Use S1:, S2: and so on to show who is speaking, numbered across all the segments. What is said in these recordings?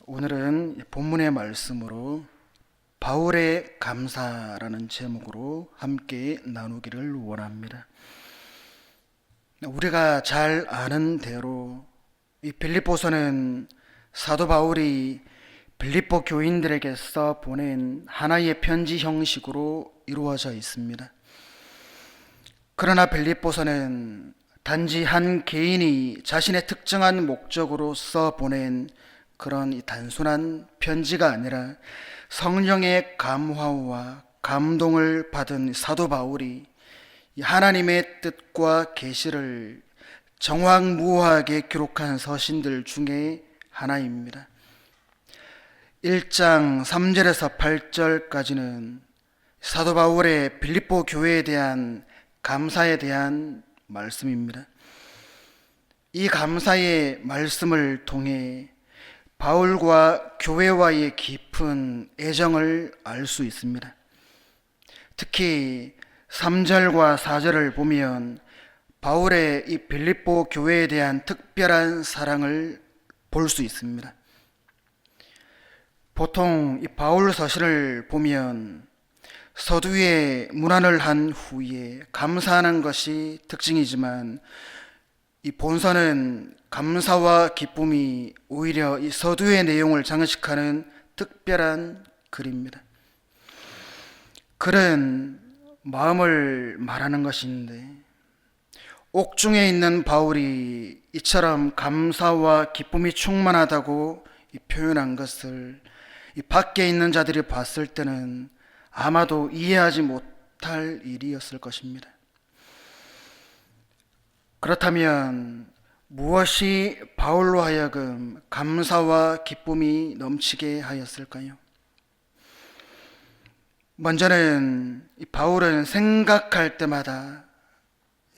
S1: 오늘은 본문의 말씀으로 바울의 감사라는 제목으로 함께 나누기를 원합니다. 우리가 잘 아는 대로 이 빌립보서는 사도 바울이 빌립보 교인들에게서 보낸 하나의 편지 형식으로 이루어져 있습니다. 그러나 빌립보서는 단지 한 개인이 자신의 특정한 목적으로서 보낸 그런 단순한 편지가 아니라 성령의 감화와 감동을 받은 사도 바울이 하나님의 뜻과 계시를 정확무하게 기록한 서신들 중에 하나입니다. 1장 3절에서 8절까지는 사도 바울의 빌립보 교회에 대한 감사에 대한 말씀입니다. 이 감사의 말씀을 통해 바울과 교회와의 깊은 애정을 알 수 있습니다. 특히 3절과 4절을 보면 바울의 이 빌립보 교회에 대한 특별한 사랑을 볼 수 있습니다. 보통 이 바울 서신을 보면 서두에 문안을 한 후에 감사하는 것이 특징이지만 이 본서는 감사와 기쁨이 오히려 이 서두의 내용을 장식하는 특별한 글입니다. 글은 마음을 말하는 것인데 옥중에 있는 바울이 이처럼 감사와 기쁨이 충만하다고 표현한 것을 이 밖에 있는 자들이 봤을 때는 아마도 이해하지 못할 일이었을 것입니다. 그렇다면 무엇이 바울로 하여금 감사와 기쁨이 넘치게 하였을까요? 먼저는 바울은 생각할 때마다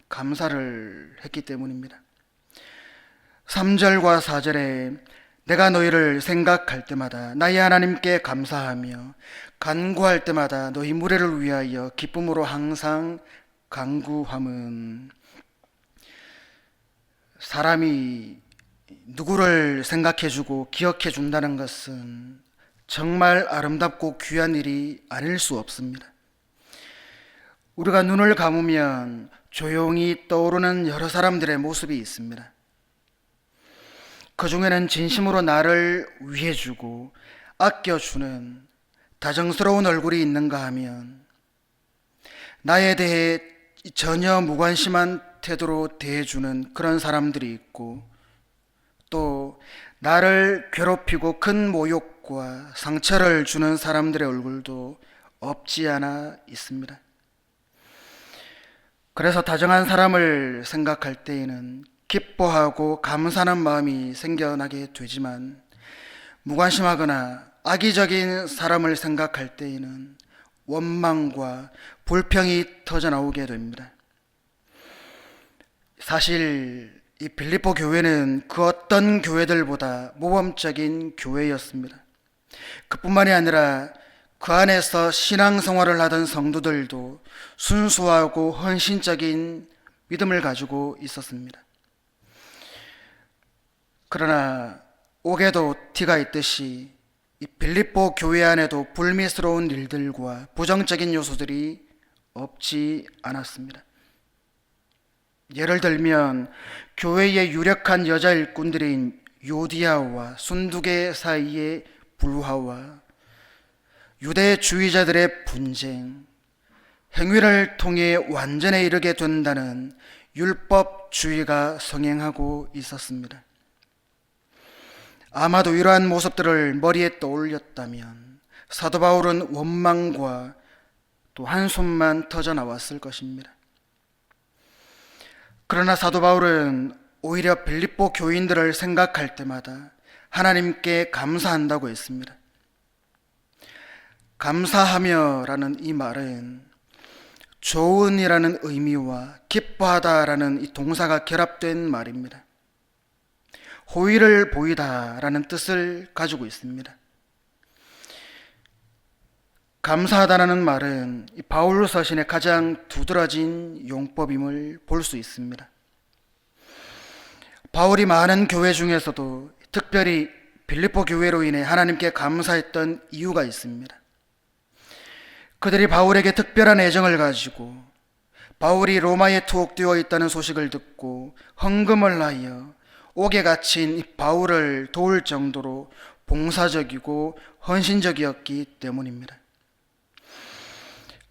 S1: 감사를 했기 때문입니다. 3절과 4절에 내가 너희를 생각할 때마다 나의 하나님께 감사하며 간구할 때마다 너희 무리를 위하여 기쁨으로 항상 간구함은, 사람이 누구를 생각해주고 기억해준다는 것은 정말 아름답고 귀한 일이 아닐 수 없습니다. 우리가 눈을 감으면 조용히 떠오르는 여러 사람들의 모습이 있습니다. 그 중에는 진심으로 나를 위해주고 아껴주는 다정스러운 얼굴이 있는가 하면 나에 대해 전혀 무관심한 태도로 대해주는 그런 사람들이 있고, 또 나를 괴롭히고 큰 모욕과 상처를 주는 사람들의 얼굴도 없지 않아 있습니다. 그래서 다정한 사람을 생각할 때에는 기뻐하고 감사하는 마음이 생겨나게 되지만, 무관심하거나 악의적인 사람을 생각할 때에는 원망과 불평이 터져나오게 됩니다. 사실 이 빌립보 교회는 그 어떤 교회들보다 모범적인 교회였습니다. 그뿐만이 아니라 그 안에서 신앙생활을 하던 성도들도 순수하고 헌신적인 믿음을 가지고 있었습니다. 그러나 옥에도 티가 있듯이 이 빌립보 교회 안에도 불미스러운 일들과 부정적인 요소들이 없지 않았습니다. 예를 들면 교회의 유력한 여자 일꾼들인 요디아와 순두계 사이의 불화와 유대주의자들의 분쟁, 행위를 통해 완전에 이르게 된다는 율법주의가 성행하고 있었습니다. 아마도 이러한 모습들을 머리에 떠올렸다면 사도 바울은 원망과 또 한숨만 터져 나왔을 것입니다. 그러나 사도 바울은 오히려 빌립보 교인들을 생각할 때마다 하나님께 감사한다고 했습니다. 감사하며라는 이 말은 좋은이라는 의미와 기뻐하다라는 이 동사가 결합된 말입니다. 호의를 보이다라는 뜻을 가지고 있습니다. 감사하다라는 말은 바울 서신의 가장 두드러진 용법임을 볼 수 있습니다. 바울이 많은 교회 중에서도 특별히 빌립보 교회로 인해 하나님께 감사했던 이유가 있습니다. 그들이 바울에게 특별한 애정을 가지고 바울이 로마에 투옥되어 있다는 소식을 듣고 헌금을 하여 옥에 갇힌 바울을 도울 정도로 봉사적이고 헌신적이었기 때문입니다.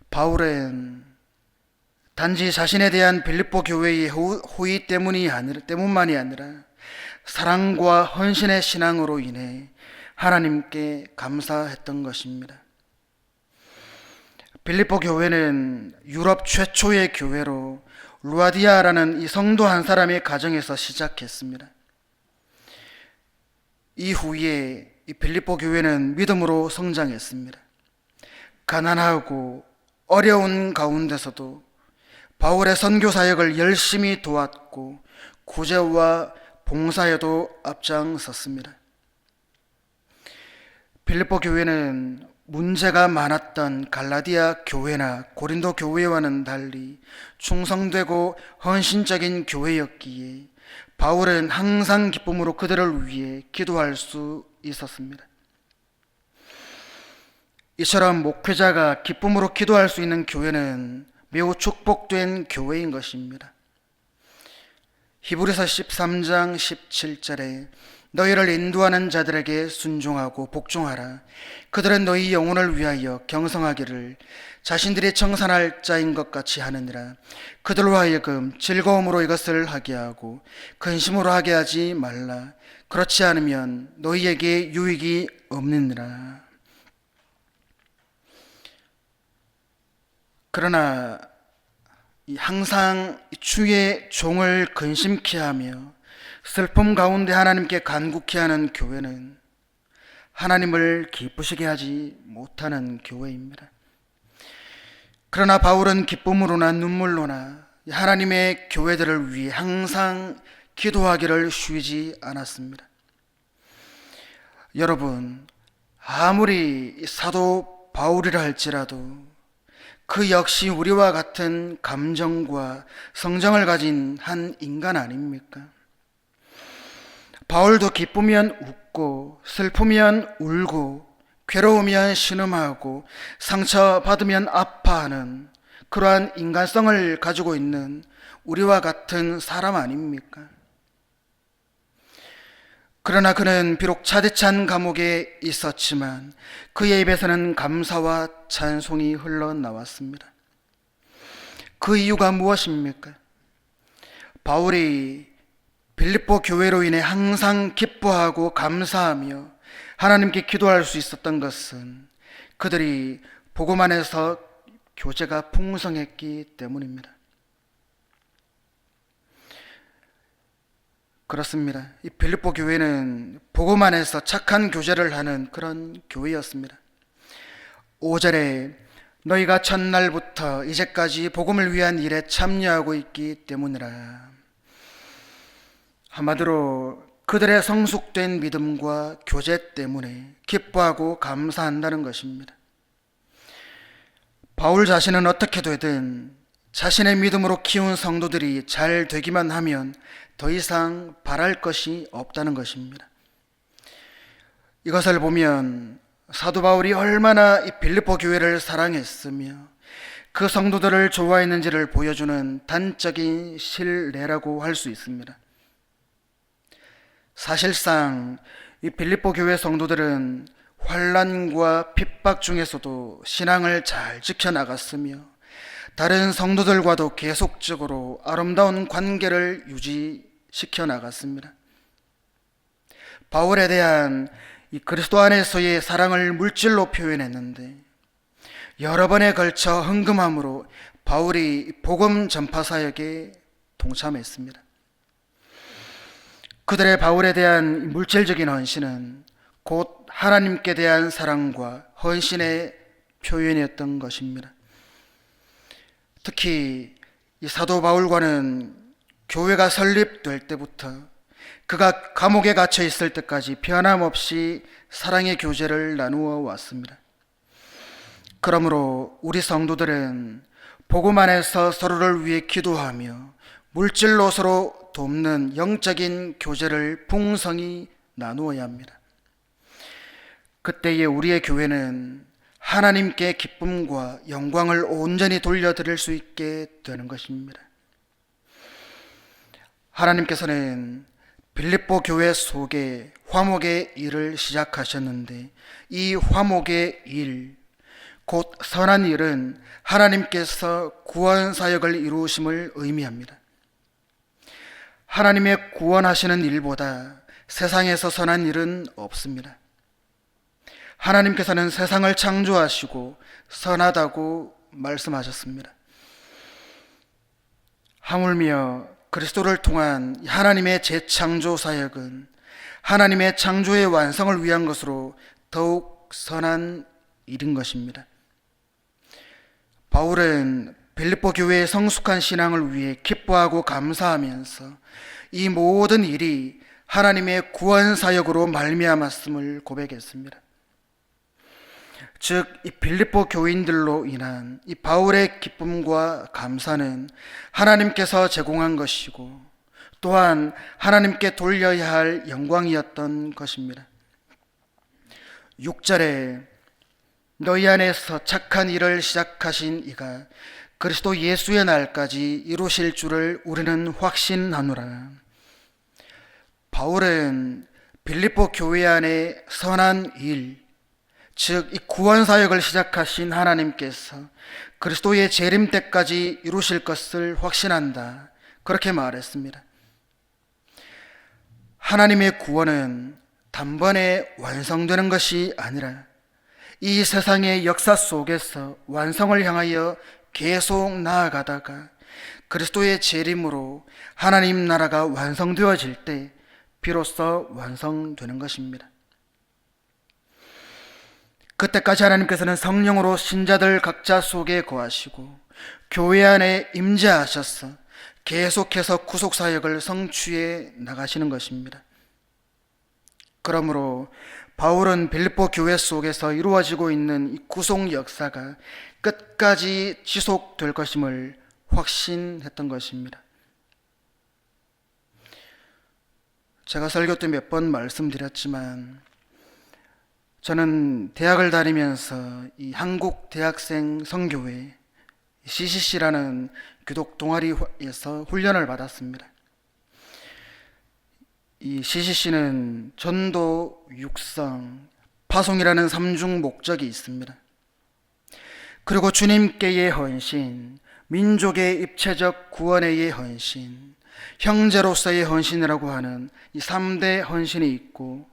S1: 바울은 단지 자신에 대한 빌립보 교회의 호의 때문만이 아니라 사랑과 헌신의 신앙으로 인해 하나님께 감사했던 것입니다. 빌립보 교회는 유럽 최초의 교회로 루아디아라는 이 성도 한 사람의 가정에서 시작했습니다. 이후에 이 빌립보 교회는 믿음으로 성장했습니다. 가난하고 어려운 가운데서도 바울의 선교 사역을 열심히 도왔고 구제와 봉사에도 앞장섰습니다. 빌립보 교회는 문제가 많았던 갈라디아 교회나 고린도 교회와는 달리 충성되고 헌신적인 교회였기에 바울은 항상 기쁨으로 그들을 위해 기도할 수 있었습니다. 이처럼 목회자가 기쁨으로 기도할 수 있는 교회는 매우 축복된 교회인 것입니다. 히브리서 13장 17절에 너희를 인도하는 자들에게 순종하고 복종하라. 그들은 너희 영혼을 위하여 경성하기를 자신들이 청산할 자인 것 같이 하느니라. 그들로 하여금 즐거움으로 이것을 하게 하고 근심으로 하게 하지 말라. 그렇지 않으면 너희에게 유익이 없느니라. 그러나 항상 주의 종을 근심케 하며 슬픔 가운데 하나님께 간구케 하는 교회는 하나님을 기쁘시게 하지 못하는 교회입니다. 그러나 바울은 기쁨으로나 눈물로나 하나님의 교회들을 위해 항상 기도하기를 쉬지 않았습니다. 여러분, 아무리 사도 바울이라 할지라도 그 역시 우리와 같은 감정과 성정을 가진 한 인간 아닙니까? 바울도 기쁘면 웃고 슬프면 울고 괴로우면 신음하고 상처받으면 아파하는 그러한 인간성을 가지고 있는 우리와 같은 사람 아닙니까? 그러나 그는 비록 차디찬 감옥에 있었지만 그의 입에서는 감사와 찬송이 흘러나왔습니다. 그 이유가 무엇입니까? 바울이 빌립보 교회로 인해 항상 기뻐하고 감사하며 하나님께 기도할 수 있었던 것은 그들이 복음 안에서 교제가 풍성했기 때문입니다. 그렇습니다. 이 빌립보 교회는 복음 안에서 착한 교제를 하는 그런 교회였습니다. 5절에 너희가 첫날부터 이제까지 복음을 위한 일에 참여하고 있기 때문이라. 한마디로 그들의 성숙된 믿음과 교제 때문에 기뻐하고 감사한다는 것입니다. 바울 자신은 어떻게 되든 자신의 믿음으로 키운 성도들이 잘 되기만 하면 더 이상 바랄 것이 없다는 것입니다. 이것을 보면 사도 바울이 얼마나 이 빌립보 교회를 사랑했으며 그 성도들을 좋아했는지를 보여주는 단적인 실례라고 할 수 있습니다. 사실상 이 빌립보 교회 성도들은 환난과 핍박 중에서도 신앙을 잘 지켜나갔으며 다른 성도들과도 계속적으로 아름다운 관계를 유지시켜 나갔습니다. 바울에 대한 이 그리스도 안에서의 사랑을 물질로 표현했는데 여러 번에 걸쳐 헌금함으로 바울이 복음 전파 사역에 동참했습니다. 그들의 바울에 대한 물질적인 헌신은 곧 하나님께 대한 사랑과 헌신의 표현이었던 것입니다. 특히 이 사도 바울과는 교회가 설립될 때부터 그가 감옥에 갇혀 있을 때까지 변함없이 사랑의 교제를 나누어 왔습니다. 그러므로 우리 성도들은 복음 안에서 서로를 위해 기도하며 물질로 서로 돕는 영적인 교제를 풍성히 나누어야 합니다. 그때에 우리의 교회는 하나님께 기쁨과 영광을 온전히 돌려드릴 수 있게 되는 것입니다. 하나님께서는 빌립보 교회 속에 화목의 일을 시작하셨는데, 이 화목의 일, 곧 선한 일은 하나님께서 구원 사역을 이루심을 의미합니다. 하나님의 구원하시는 일보다 세상에서 선한 일은 없습니다. 하나님께서는 세상을 창조하시고 선하다고 말씀하셨습니다. 하물며 그리스도를 통한 하나님의 재창조 사역은 하나님의 창조의 완성을 위한 것으로 더욱 선한 일인 것입니다. 바울은 빌립보 교회의 성숙한 신앙을 위해 기뻐하고 감사하면서 이 모든 일이 하나님의 구원 사역으로 말미암았음을 고백했습니다. 즉, 이 빌립보 교인들로 인한 이 바울의 기쁨과 감사는 하나님께서 제공한 것이고, 또한 하나님께 돌려야 할 영광이었던 것입니다. 6절에 너희 안에서 착한 일을 시작하신 이가 그리스도 예수의 날까지 이루실 줄을 우리는 확신하노라. 바울은 빌립보 교회 안에 선한 일, 즉 이 구원 사역을 시작하신 하나님께서 그리스도의 재림 때까지 이루실 것을 확신한다, 그렇게 말했습니다. 하나님의 구원은 단번에 완성되는 것이 아니라 이 세상의 역사 속에서 완성을 향하여 계속 나아가다가 그리스도의 재림으로 하나님 나라가 완성되어질 때 비로소 완성되는 것입니다. 그때까지 하나님께서는 성령으로 신자들 각자 속에 거하시고 교회 안에 임재하셔서 계속해서 구속사역을 성취해 나가시는 것입니다. 그러므로 바울은 빌립보 교회 속에서 이루어지고 있는 이 구속 역사가 끝까지 지속될 것임을 확신했던 것입니다. 제가 설교 때 몇 번 말씀드렸지만, 저는 대학을 다니면서 이 한국 대학생 선교회 CCC라는 교독 동아리에서 훈련을 받았습니다. 이 CCC는 전도, 육성, 파송이라는 3중 목적이 있습니다. 그리고 주님께의 헌신, 민족의 입체적 구원의 헌신, 형제로서의 헌신이라고 하는 이 3대 헌신이 있고,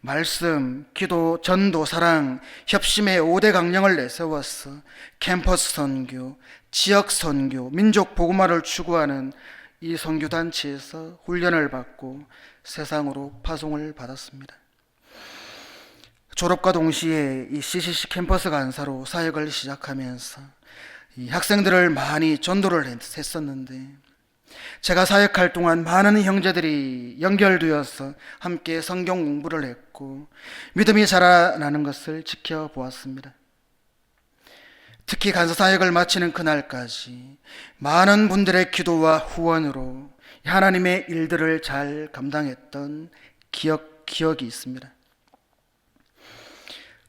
S1: 말씀, 기도, 전도, 사랑, 협심의 5대 강령을 내세워서 캠퍼스 선교, 지역 선교, 민족 복음화를 추구하는 이 선교단체에서 훈련을 받고 세상으로 파송을 받았습니다. 졸업과 동시에 이 CCC 캠퍼스 간사로 사역을 시작하면서 이 학생들을 많이 전도를 했었는데, 제가 사역할 동안 많은 형제들이 연결되어서 함께 성경 공부를 했고 믿음이 자라나는 것을 지켜보았습니다. 특히 간사 사역을 마치는 그날까지 많은 분들의 기도와 후원으로 하나님의 일들을 잘 감당했던 기억이 있습니다.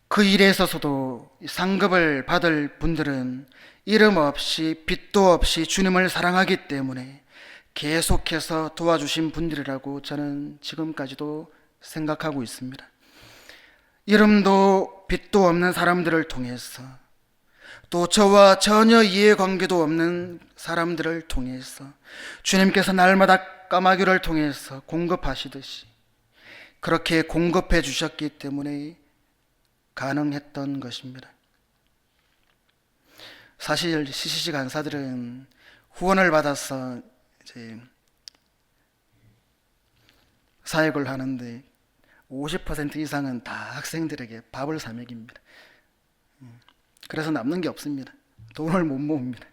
S1: 그 일에 있어서도 상급을 받을 분들은 이름 없이 빚도 없이 주님을 사랑하기 때문에 계속해서 도와주신 분들이라고 저는 지금까지도 생각하고 있습니다. 이름도 빚도 없는 사람들을 통해서, 또 저와 전혀 이해관계도 없는 사람들을 통해서 주님께서 날마다 까마귀를 통해서 공급하시듯이 그렇게 공급해 주셨기 때문에 가능했던 것입니다. 사실 CCC 간사들은 후원을 받아서 이제 사역을 하는데 50% 이상은 다 학생들에게 밥을 사 먹입니다. 그래서 남는 게 없습니다. 돈을 못 모읍니다.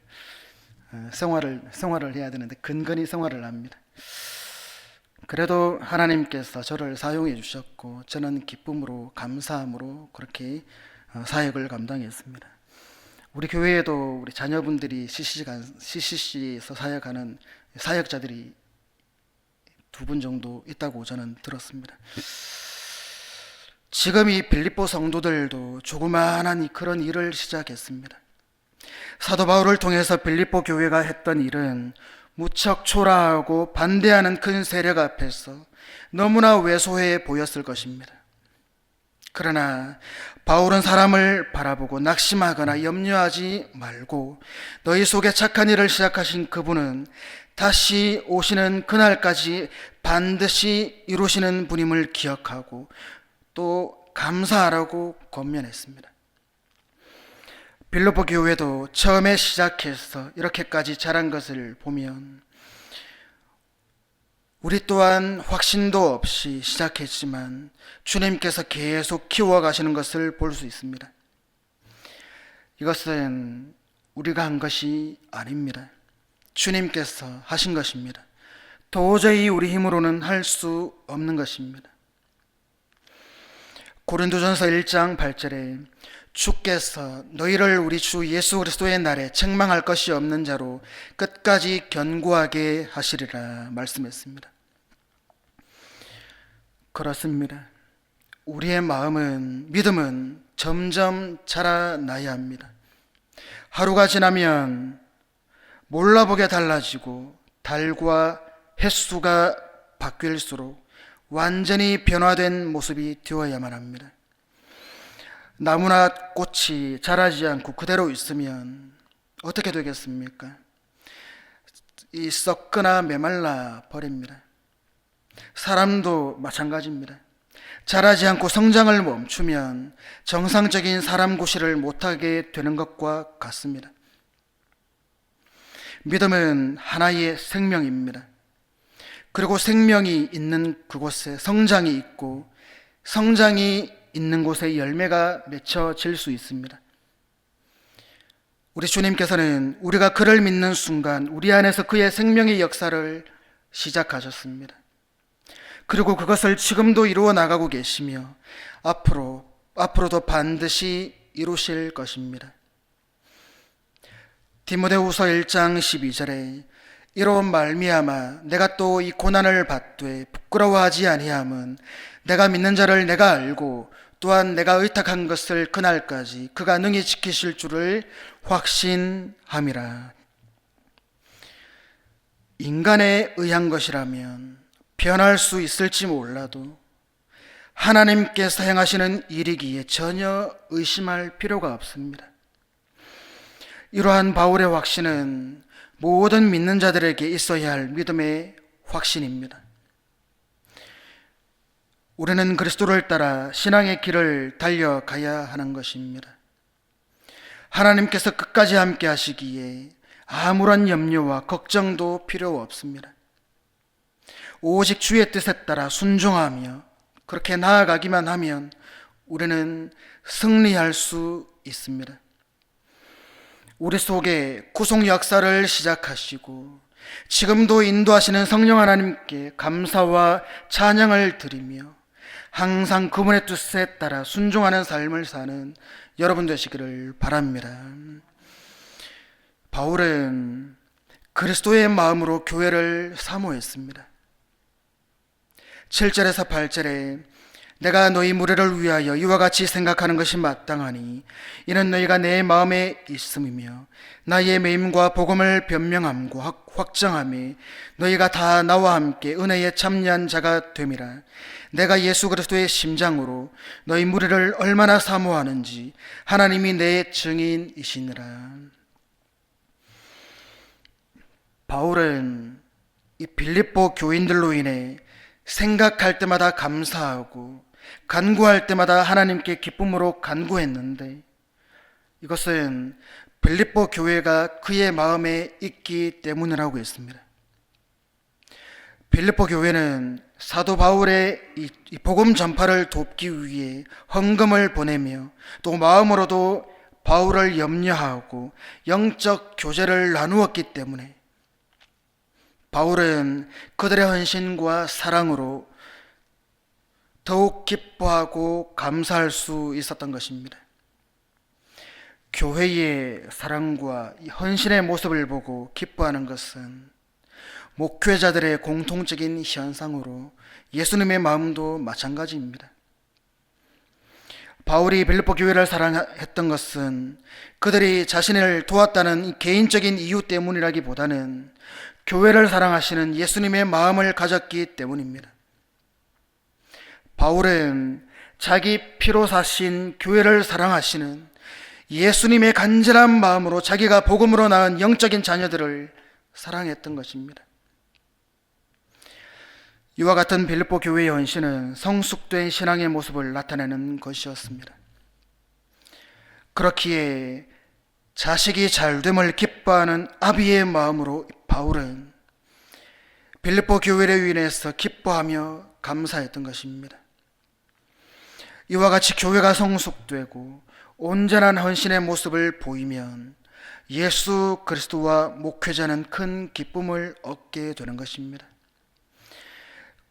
S1: 생활을 해야 되는데 근근히 생활을 합니다. 그래도 하나님께서 저를 사용해 주셨고 저는 기쁨으로 감사함으로 그렇게 사역을 감당했습니다. 우리 교회에도 우리 자녀분들이 CCC에서 사역하는 사역자들이 2분 정도 있다고 저는 들었습니다. 지금 이 빌립보 성도들도 조그마한 그런 일을 시작했습니다. 사도 바울을 통해서 빌립보 교회가 했던 일은 무척 초라하고 반대하는 큰 세력 앞에서 너무나 왜소해 보였을 것입니다. 그러나 바울은 사람을 바라보고 낙심하거나 염려하지 말고 너희 속에 착한 일을 시작하신 그분은 다시 오시는 그날까지 반드시 이루시는 분임을 기억하고 또 감사하라고 권면했습니다. 빌립보 교회도 처음에 시작해서 이렇게까지 자란 것을 보면 우리 또한 확신도 없이 시작했지만 주님께서 계속 키워가시는 것을 볼 수 있습니다. 이것은 우리가 한 것이 아닙니다. 주님께서 하신 것입니다. 도저히 우리 힘으로는 할 수 없는 것입니다. 고린도전서 1장 8절에 주께서 너희를 우리 주 예수 그리스도의 날에 책망할 것이 없는 자로 끝까지 견고하게 하시리라 말씀했습니다. 그렇습니다. 우리의 믿음은 점점 자라나야 합니다. 하루가 지나면 몰라보게 달라지고 달과 햇수가 바뀔수록 완전히 변화된 모습이 되어야만 합니다. 나무나 꽃이 자라지 않고 그대로 있으면 어떻게 되겠습니까? 이 썩거나 메말라 버립니다. 사람도 마찬가지입니다. 자라지 않고 성장을 멈추면 정상적인 사람 구실을 못하게 되는 것과 같습니다. 믿음은 하나의 생명입니다. 그리고 생명이 있는 그곳에 성장이 있고 성장이 있는 곳에 열매가 맺혀질 수 있습니다. 우리 주님께서는 우리가 그를 믿는 순간 우리 안에서 그의 생명의 역사를 시작하셨습니다. 그리고 그것을 지금도 이루어 나가고 계시며 앞으로도 반드시 이루실 것입니다. 디모데후서 1장 12절에 이로 말미암아 내가 또 이 고난을 받되 부끄러워하지 아니함은 내가 믿는 자를 내가 알고 또한 내가 의탁한 것을 그날까지 그가 능히 지키실 줄을 확신함이라. 인간에 의한 것이라면 변할 수 있을지 몰라도 하나님께서 행하시는 일이기에 전혀 의심할 필요가 없습니다. 이러한 바울의 확신은 모든 믿는 자들에게 있어야 할 믿음의 확신입니다. 우리는 그리스도를 따라 신앙의 길을 달려가야 하는 것입니다. 하나님께서 끝까지 함께 하시기에 아무런 염려와 걱정도 필요 없습니다. 오직 주의 뜻에 따라 순종하며 그렇게 나아가기만 하면 우리는 승리할 수 있습니다. 우리 속에 구속 역사를 시작하시고 지금도 인도하시는 성령 하나님께 감사와 찬양을 드리며 항상 그분의 뜻에 따라 순종하는 삶을 사는 여러분 되시기를 바랍니다. 바울은 그리스도의 마음으로 교회를 사모했습니다. 7절에서 8절에 내가 너희 무리를 위하여 이와 같이 생각하는 것이 마땅하니 이는 너희가 내 마음에 있음이며 나의 매임과 복음을 변명함과 확정함에 너희가 다 나와 함께 은혜에 참여한 자가 됨이라. 내가 예수 그리스도의 심장으로 너희 무리를 얼마나 사모하는지 하나님이 내 증인이시니라. 바울은 이 빌립보 교인들로 인해 생각할 때마다 감사하고 간구할 때마다 하나님께 기쁨으로 간구했는데 이것은 빌립보 교회가 그의 마음에 있기 때문이라고 했습니다. 빌립보 교회는 사도 바울의 이 복음 전파를 돕기 위해 헌금을 보내며 또 마음으로도 바울을 염려하고 영적 교제를 나누었기 때문에 바울은 그들의 헌신과 사랑으로 더욱 기뻐하고 감사할 수 있었던 것입니다. 교회의 사랑과 헌신의 모습을 보고 기뻐하는 것은 목회자들의 공통적인 현상으로 예수님의 마음도 마찬가지입니다. 바울이 빌립보 교회를 사랑했던 것은 그들이 자신을 도왔다는 개인적인 이유 때문이라기보다는 교회를 사랑하시는 예수님의 마음을 가졌기 때문입니다. 바울은 자기 피로 사신 교회를 사랑하시는 예수님의 간절한 마음으로 자기가 복음으로 낳은 영적인 자녀들을 사랑했던 것입니다. 이와 같은 빌립보 교회의 헌신은 성숙된 신앙의 모습을 나타내는 것이었습니다. 그렇기에 자식이 잘됨을 기뻐하는 아비의 마음으로 바울은 빌립보 교회를 인해서 기뻐하며 감사했던 것입니다. 이와 같이 교회가 성숙되고 온전한 헌신의 모습을 보이면 예수 그리스도와 목회자는 큰 기쁨을 얻게 되는 것입니다.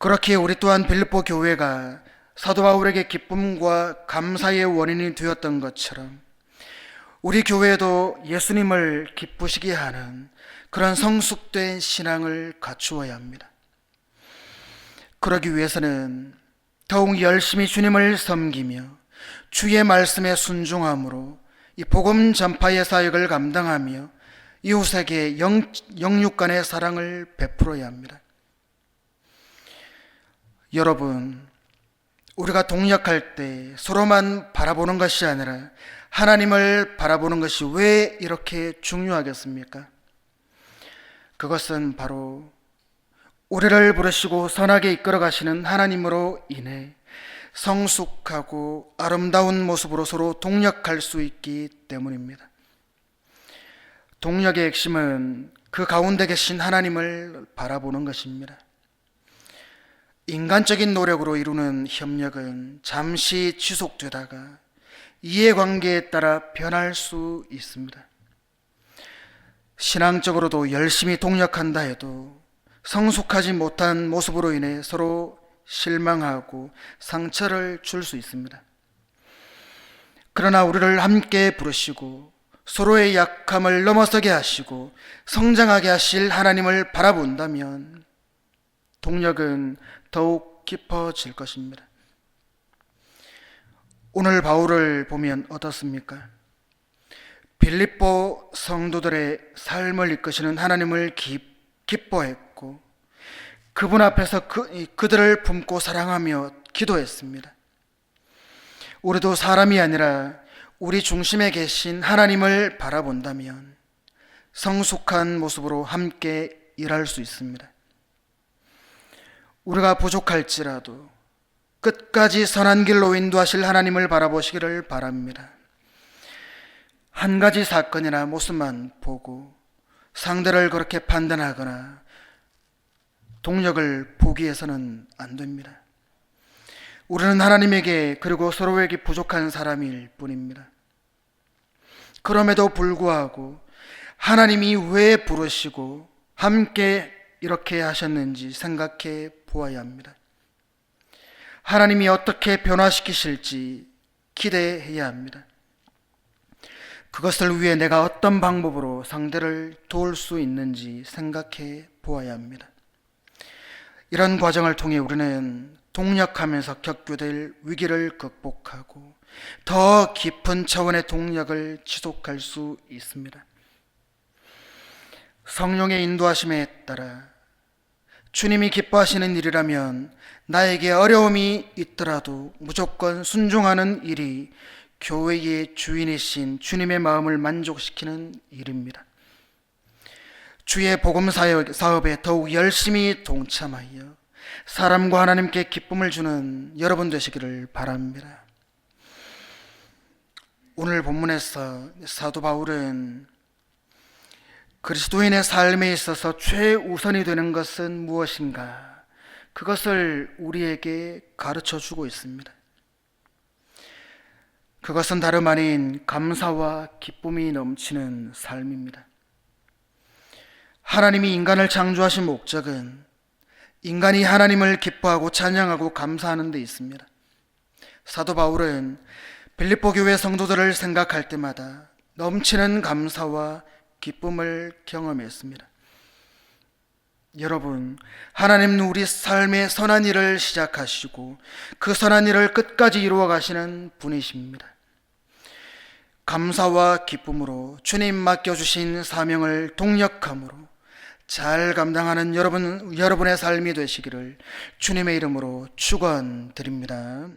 S1: 그렇기에 우리 또한 빌립보 교회가 사도 바울에게 기쁨과 감사의 원인이 되었던 것처럼 우리 교회도 예수님을 기쁘시게 하는 그런 성숙된 신앙을 갖추어야 합니다. 그러기 위해서는 더욱 열심히 주님을 섬기며 주의 말씀에 순종함으로 이 복음 전파의 사역을 감당하며 이웃에게 영육 간의 사랑을 베풀어야 합니다. 여러분, 우리가 동역할 때 서로만 바라보는 것이 아니라 하나님을 바라보는 것이 왜 이렇게 중요하겠습니까? 그것은 바로 우리를 부르시고 선하게 이끌어 가시는 하나님으로 인해 성숙하고 아름다운 모습으로 서로 동역할 수 있기 때문입니다. 동역의 핵심은 그 가운데 계신 하나님을 바라보는 것입니다. 인간적인 노력으로 이루는 협력은 잠시 지속되다가 이해관계에 따라 변할 수 있습니다. 신앙적으로도 열심히 동역한다 해도 성숙하지 못한 모습으로 인해 서로 실망하고 상처를 줄 수 있습니다. 그러나 우리를 함께 부르시고 서로의 약함을 넘어서게 하시고 성장하게 하실 하나님을 바라본다면 동력은 더욱 깊어질 것입니다. 오늘 바울을 보면 어떻습니까? 빌립보 성도들의 삶을 이끄시는 하나님을 기뻐했고 그분 앞에서 그들을 품고 사랑하며 기도했습니다. 우리도 사람이 아니라 우리 중심에 계신 하나님을 바라본다면 성숙한 모습으로 함께 일할 수 있습니다. 우리가 부족할지라도 끝까지 선한 길로 인도하실 하나님을 바라보시기를 바랍니다. 한 가지 사건이나 모습만 보고 상대를 그렇게 판단하거나 동력을 포기해서는 안 됩니다. 우리는 하나님에게 그리고 서로에게 부족한 사람일 뿐입니다. 그럼에도 불구하고 하나님이 왜 부르시고 함께 이렇게 하셨는지 생각해 보아야 합니다. 하나님이 어떻게 변화시키실지 기대해야 합니다. 그것을 위해 내가 어떤 방법으로 상대를 도울 수 있는지 생각해 보아야 합니다. 이런 과정을 통해 우리는 동력하면서 겪게 될 위기를 극복하고 더 깊은 차원의 동력을 지속할 수 있습니다. 성령의 인도하심에 따라 주님이 기뻐하시는 일이라면 나에게 어려움이 있더라도 무조건 순종하는 일이 교회의 주인이신 주님의 마음을 만족시키는 일입니다. 주의 복음 사업에 더욱 열심히 동참하여 사람과 하나님께 기쁨을 주는 여러분 되시기를 바랍니다. 오늘 본문에서 사도 바울은 그리스도인의 삶에 있어서 최우선이 되는 것은 무엇인가? 그것을 우리에게 가르쳐 주고 있습니다. 그것은 다름 아닌 감사와 기쁨이 넘치는 삶입니다. 하나님이 인간을 창조하신 목적은 인간이 하나님을 기뻐하고 찬양하고 감사하는 데 있습니다. 사도 바울은 빌립보 교회 성도들을 생각할 때마다 넘치는 감사와 기쁨을 경험했습니다. 여러분, 하나님은 우리 삶의 선한 일을 시작하시고 그 선한 일을 끝까지 이루어 가시는 분이십니다. 감사와 기쁨으로 주님 맡겨주신 사명을 동력함으로 잘 감당하는 여러분의 삶이 되시기를 주님의 이름으로 축원드립니다.